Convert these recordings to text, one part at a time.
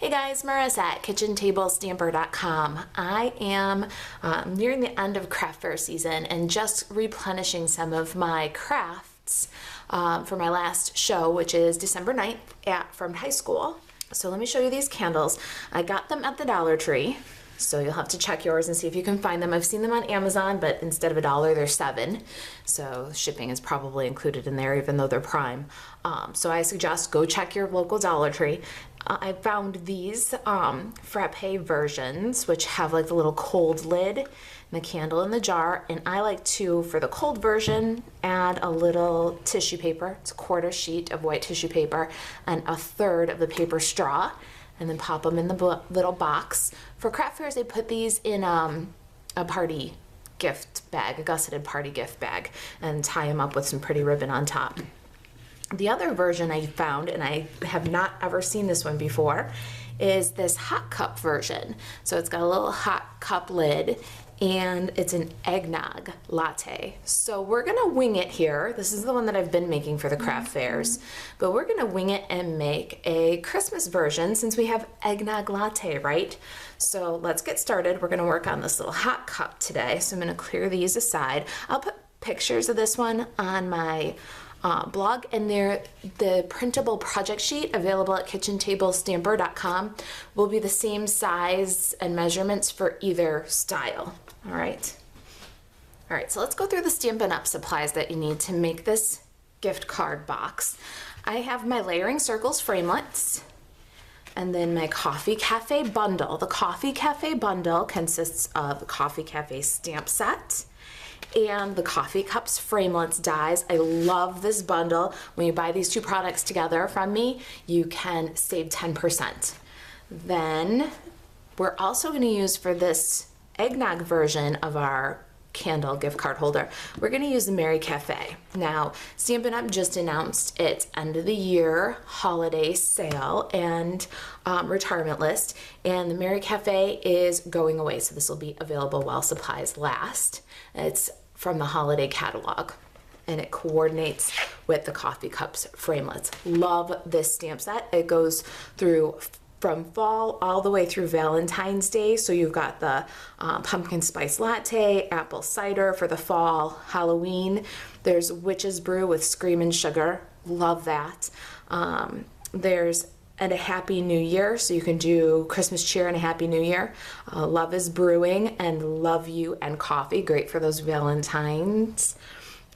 Hey guys, Marisa at KitchenTableStamper.com. I am nearing the end of craft fair season and just replenishing some of my crafts for my last show, which is December 9th from high school. So let me show you these candles. I got them at the Dollar Tree, so you'll have to check yours and see if you can find them. I've seen them on Amazon, but instead of $1, they're $7. So shipping is probably included in there, even though they're Prime. So I suggest go check your local Dollar Tree. I found these frappe versions, which have like the little cold lid and the candle in the jar. And I like to, for the cold version, add a little tissue paper. It's a quarter sheet of white tissue paper and a third of the paper straw, and then pop them in the little box. For craft fairs, they put these in a party gift bag, a gusseted party gift bag, and tie them up with some pretty ribbon on top. The other version I found, and I have not ever seen this one before, is this hot cup version. So it's got a little hot cup lid, and it's an eggnog latte. So we're gonna wing it here. This is the one that I've been making for the craft fairs, but we're gonna wing it and make a Christmas version since we have eggnog latte, right? So let's get started. We're gonna work on this little hot cup today. So I'm gonna clear these aside. I'll put pictures of this one on my blog, and the printable project sheet available at KitchenTableStamper.com will be the same size and measurements for either style. All right, so let's go through the Stampin' Up supplies that you need to make this gift card box. I have my layering circles framelits, and then my Coffee Cafe bundle. The Coffee Cafe bundle consists of the Coffee Cafe stamp set and the coffee cups framelits dies. I love this bundle. When you buy these two products together from me, you can save 10%. Then we're also going to use, for this eggnog version of our candle gift card holder, we're going to use the Merry Cafe. Now, Stampin' Up just announced its end of the year holiday sale and retirement list, and the Merry Cafe is going away, so this will be available while supplies last. It's from the holiday catalog, and it coordinates with the coffee cups framelits. Love this stamp set. It goes through from fall all the way through Valentine's Day. So you've got the pumpkin spice latte, apple cider for the fall, Halloween. There's witch's brew with screamin' sugar. Love that. There's and a Happy New Year, so you can do Christmas cheer and a Happy New Year. Love is Brewing and Love You and Coffee, great for those Valentines.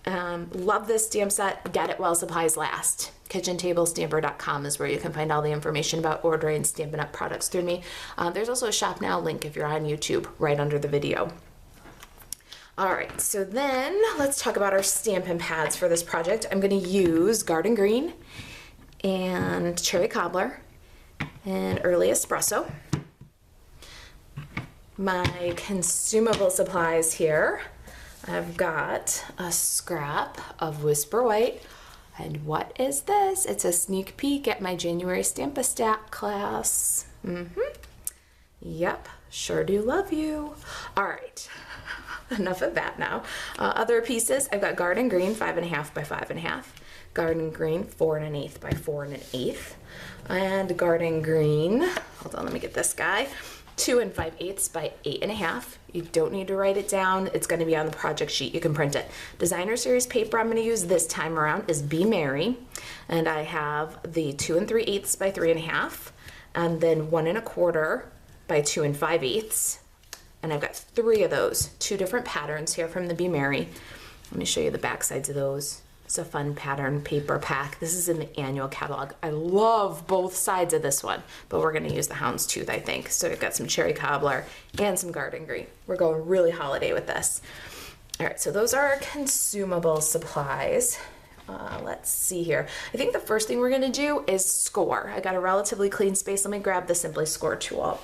Love this stamp set. Get it while supplies last. KitchenTableStamper.com is where you can find all the information about ordering Stampin' Up products through me. There's also a Shop Now link if you're on YouTube right under the video. All right, so then let's talk about our Stampin' Pads for this project. I'm going to use Garden Green and Cherry Cobbler and Early Espresso. My consumable supplies here, I've got a scrap of Whisper White. And what is this? It's a sneak peek at my January Stamp-A-Stack class. Yep, sure do love you. All right, enough of that now. Other pieces, I've got Garden Green 5.5 by 5.5. Garden Green 4 1/8 by 4 1/8, and Garden Green, hold on, let me get this guy, 2 5/8 by 8.5. You don't need to write it down. It's going to be on the project sheet. You can print it. Designer Series paper I'm going to use this time around is Be Merry, and I have the 2 3/8 by 3.5, and then 1 1/4 by 2 5/8, and I've got 3 of those, 2 different patterns here from the Be Merry. Let me show you the back sides of those. It's a fun pattern paper pack. This is in the annual catalog. I love both sides of this one, but we're gonna use the houndstooth, I think. So we've got some Cherry Cobbler and some Garden Green. We're going really holiday with this. All right, so those are our consumable supplies. Let's see here. I think the first thing we're gonna do is score. I got a relatively clean space. Let me grab the Simply Score tool.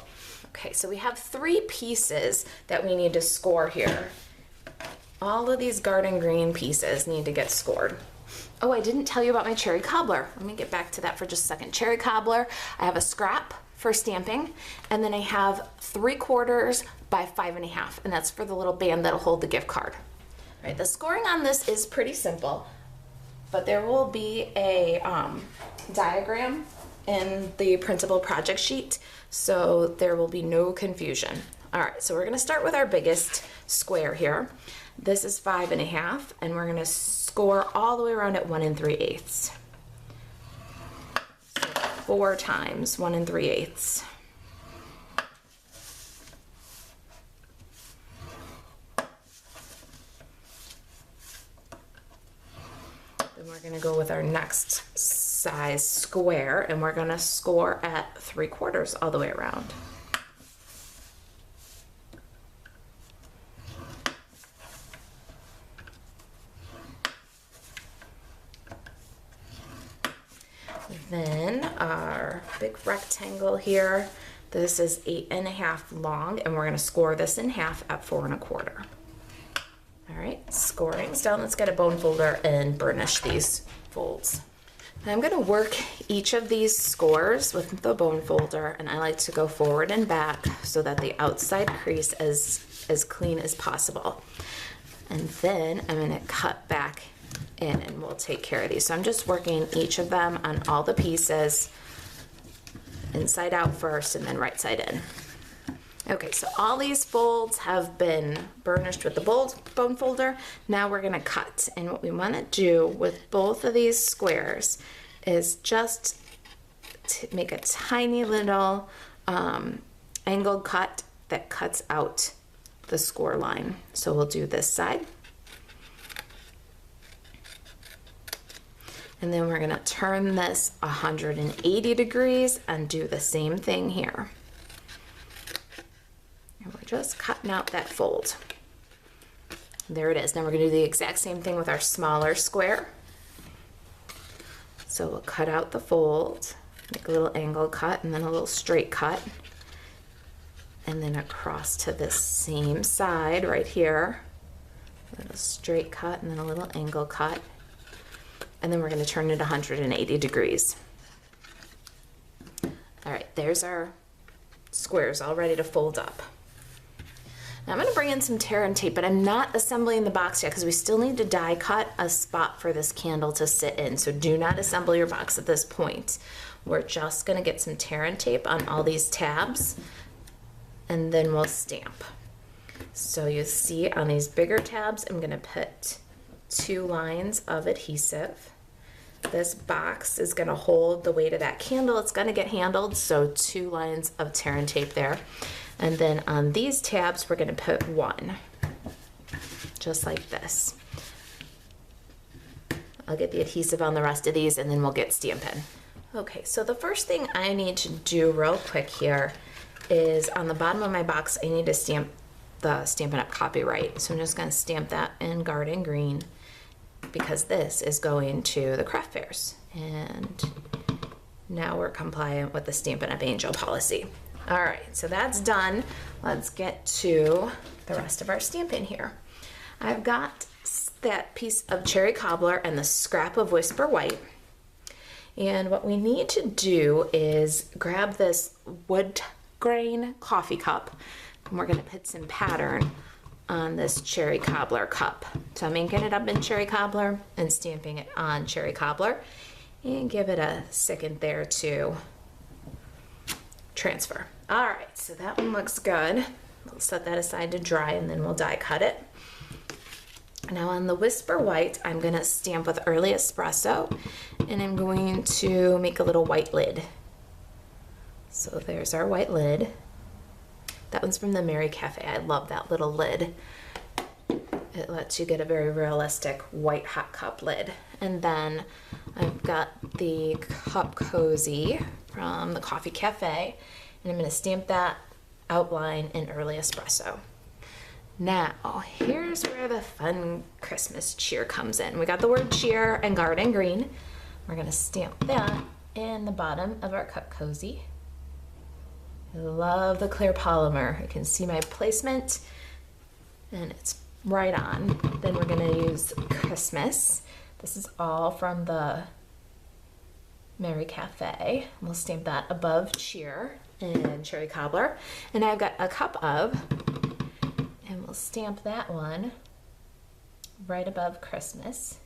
Okay, so we have 3 pieces that we need to score here. All of these Garden Green pieces need to get scored. Oh, I didn't tell you about my Cherry Cobbler. Let me get back to that for just a second. Cherry Cobbler, I have a scrap for stamping, and then I have 3/4 by 5.5, and that's for the little band that'll hold the gift card. All right, the scoring on this is pretty simple, but there will be a diagram in the printable project sheet, so there will be no confusion. All right, so we're gonna start with our biggest square here. This is 5.5, and we're gonna score all the way around at 1 3/8. So 4 times 1 3/8. Then we're gonna go with our next size square, and we're gonna score at 3/4 all the way around. Then our big rectangle here, this is 8.5 long, and we're gonna score this in half at 4 1/4. All right, scoring's done. Let's get a bone folder and burnish these folds. Now I'm gonna work each of these scores with the bone folder, and I like to go forward and back so that the outside crease is as clean as possible. And then I'm gonna cut back in and we'll take care of these. So I'm just working each of them on all the pieces, inside out first and then right side in. Okay, so all these folds have been burnished with the bone folder. Now we're gonna cut. And what we wanna do with both of these squares is just to make a tiny little angled cut that cuts out the score line. So we'll do this side. And then we're gonna turn this 180 degrees and do the same thing here. And we're just cutting out that fold. There it is. Now we're gonna do the exact same thing with our smaller square. So we'll cut out the fold, make a little angle cut and then a little straight cut. And then across to this same side right here, a little straight cut and then a little angle cut. And then we're gonna turn it 180 degrees. All right, there's our squares all ready to fold up. Now I'm gonna bring in some tear and tape, but I'm not assembling the box yet because we still need to die cut a spot for this candle to sit in. So do not assemble your box at this point. We're just gonna get some tear and tape on all these tabs and then we'll stamp. So you see on these bigger tabs, I'm gonna put 2 lines of adhesive. This box is gonna hold the weight of that candle. It's gonna get handled, so 2 lines of tear and tape there. And then on these tabs, we're gonna put 1, just like this. I'll get the adhesive on the rest of these and then we'll get stamping. Okay, so the first thing I need to do real quick here is on the bottom of my box, I need to stamp the Stampin' Up! Copyright. So I'm just gonna stamp that in garden green because this is going to the craft fairs. And now we're compliant with the Stampin' Up! Angel policy. All right, so that's done. Let's get to the rest of our stamping here. I've got that piece of cherry cobbler and the scrap of Whisper White. And what we need to do is grab this wood grain coffee cup and we're gonna put some pattern on this cherry cobbler cup. So I'm inking it up in cherry cobbler and stamping it on cherry cobbler and give it a second there to transfer. All right, so that one looks good. We'll set that aside to dry and then we'll die cut it. Now on the Whisper White, I'm gonna stamp with Early Espresso and I'm going to make a little white lid. So there's our white lid. That one's from the Mary Cafe. I love that little lid. It lets you get a very realistic white hot cup lid. And then I've got the Cup Cozy from the Coffee Cafe, and I'm gonna stamp that outline in Early Espresso. Now, here's where the fun Christmas cheer comes in. We got the word cheer and garden green. We're gonna stamp that in the bottom of our Cup Cozy. I love the clear polymer. You can see my placement and it's right on. Then we're gonna use Christmas. This is all from the Mary Cafe. We'll stamp that above cheer and cherry cobbler. And I've got a cup of, and we'll stamp that one right above Christmas.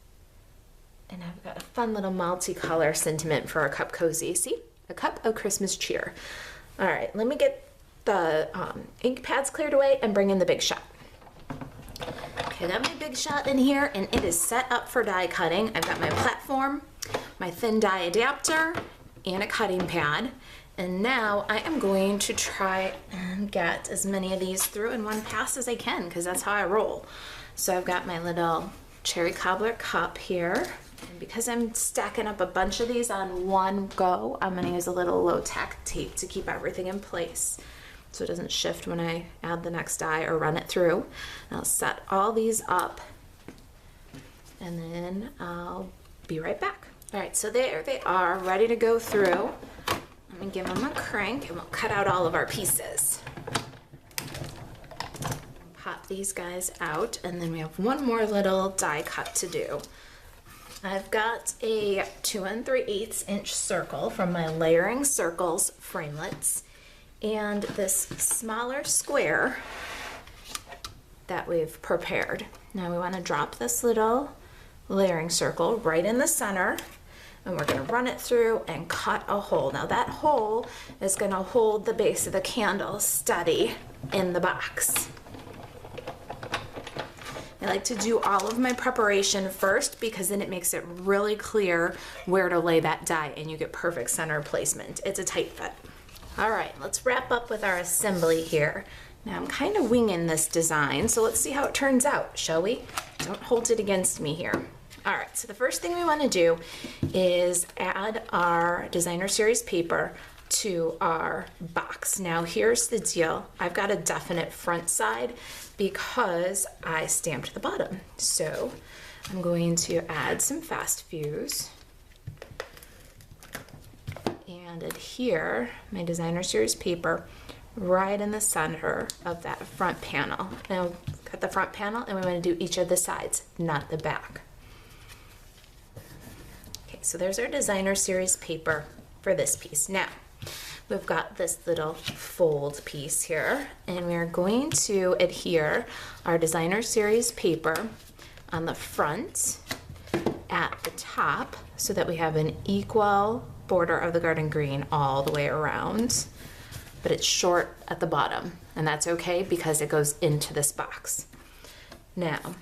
And I've got a fun little multicolor sentiment for our Cup Cozy. See? A cup of Christmas cheer. All right, let me get the ink pads cleared away and bring in the Big Shot. Okay, I got my Big Shot in here and it is set up for die cutting. I've got my platform, my thin die adapter, and a cutting pad. And now I am going to try and get as many of these through in one pass as I can, because that's how I roll. So I've got my little cherry cobbler cup here. And because I'm stacking up a bunch of these on one go, I'm gonna use a little low-tack tape to keep everything in place so it doesn't shift when I add the next die or run it through. And I'll set all these up and then I'll be right back. All right, so there they are, ready to go through. Let me give them a crank and we'll cut out all of our pieces. Pop these guys out, and then we have one more little die cut to do. I've got a 2 3/8 inch circle from my Layering Circles framelits and this smaller square that we've prepared. Now we want to drop this little layering circle right in the center, and we're going to run it through and cut a hole. Now that hole is going to hold the base of the candle steady in the box. I like to do all of my preparation first because then it makes it really clear where to lay that die and you get perfect center placement. It's a tight fit. All right, let's wrap up with our assembly here. Now I'm kind of winging this design, so let's see how it turns out, shall we? Don't hold it against me here. All right, so the first thing we want to do is add our designer series paper to our box. Now here's the deal. I've got a definite front side because I stamped the bottom. So I'm going to add some fast fuse and adhere my designer series paper right in the center of that front panel. Now got the front panel and we want to do each of the sides, not the back. Okay, so there's our designer series paper for this piece. Now we've got this little fold piece here, and we're going to adhere our designer series paper on the front at the top so that we have an equal border of the garden green all the way around, but it's short at the bottom, and that's okay because it goes into this box. Now,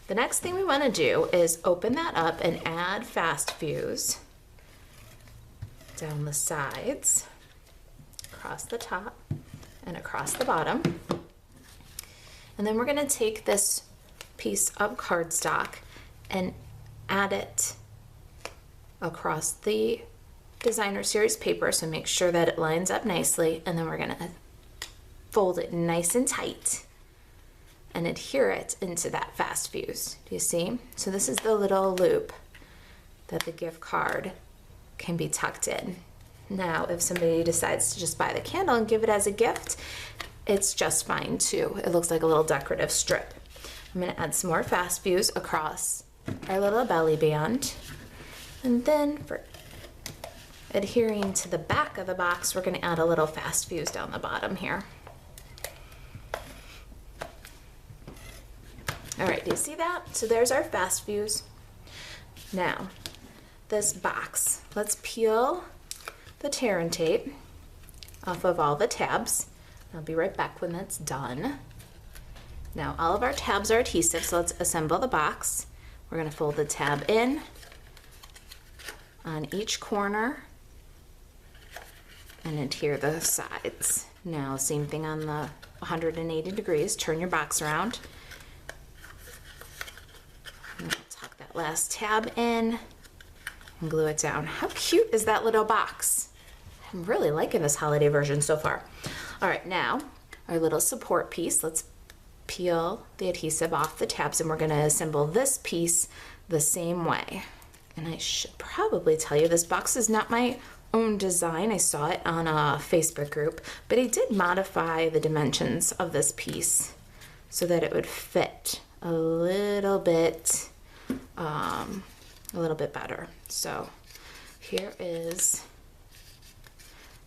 the next thing we want to do is open that up and add fast fuse down the sides, across the top and across the bottom. And then we're going to take this piece of cardstock and add it across the designer series paper, so make sure that it lines up nicely, and then we're going to fold it nice and tight and adhere it into that fast fuse. Do you see? So this is the little loop that the gift card can be tucked in. Now, if somebody decides to just buy the candle and give it as a gift, it's just fine too. It looks like a little decorative strip. I'm going to add some more fast fuse across our little belly band. And then for adhering to the back of the box, we're going to add a little fast fuse down the bottom here. All right, do you see that? So there's our fast fuse. Now, this box, let's peel the tear and tape off of all the tabs. I'll be right back when that's done. Now all of our tabs are adhesive, so let's assemble the box. We're going to fold the tab in on each corner and adhere the sides. Now same thing on the 180 degrees, turn your box around. And tuck that last tab in and glue it down. How cute is that little box? I'm really liking this holiday version so far. All right, now our little support piece. Let's peel the adhesive off the tabs, and we're going to assemble this piece the same way. And I should probably tell you, this box is not my own design. I saw it on a Facebook group, but I did modify the dimensions of this piece so that it would fit a little bit better. So here is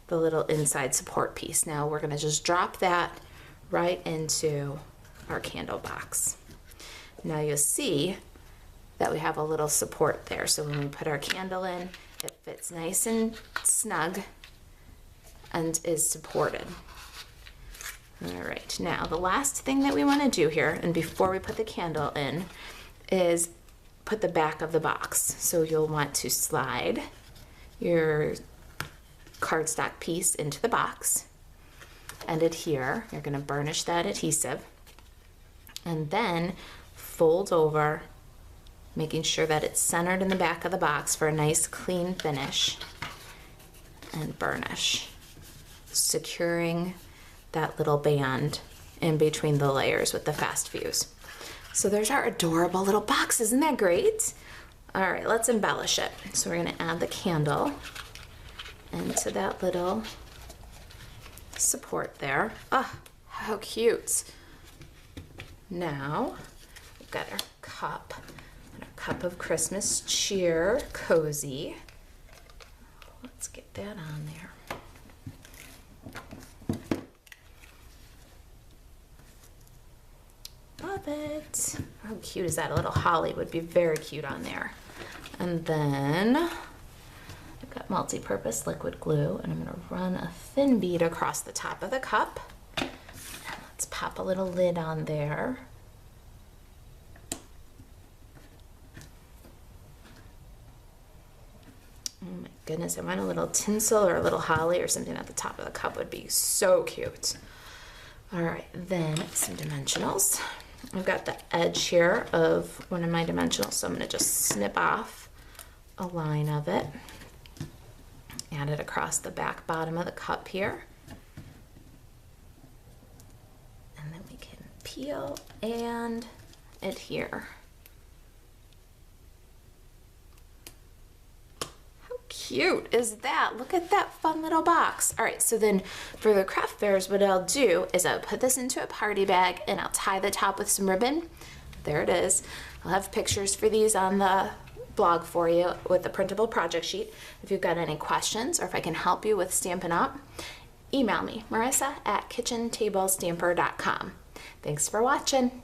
the little inside support piece. Now we're going to just drop that right into our candle box. Now you'll see that we have a little support there. So when we put our candle in, it fits nice and snug and is supported. All right, now the last thing that we want to do here, and before we put the candle in, is put the back of the box. So you'll want to slide your cardstock piece into the box and adhere. You're going to burnish that adhesive and then fold over, making sure that it's centered in the back of the box for a nice clean finish, and burnish, securing that little band in between the layers with the fast fuse. So there's our adorable little box. Isn't that great? All right, let's embellish it. So we're going to add the candle into that little support there. Oh, how cute. Now we've got our cup, and a cup of Christmas cheer, cozy. Let's get that on there. Love it. How cute is that? A little holly would be very cute on there. And then I've got multi-purpose liquid glue, and I'm going to run a thin bead across the top of the cup. And let's pop a little lid on there. Oh my goodness, I want a little tinsel or a little holly or something at the top of the cup. Would be so cute. All right, then some dimensionals. I've got the edge here of one of my dimensionals, so I'm going to just snip off a line of it, add it across the back bottom of the cup here, and then we can peel and adhere. Cute is that? Look at that fun little box. All right, so then for the craft fairs, what I'll do is I'll put this into a party bag and I'll tie the top with some ribbon. There it is. I'll have pictures for these on the blog for you with the printable project sheet. If you've got any questions or if I can help you with Stampin' Up, email me, Marisa@kitchentablestamper.com. Thanks for watching.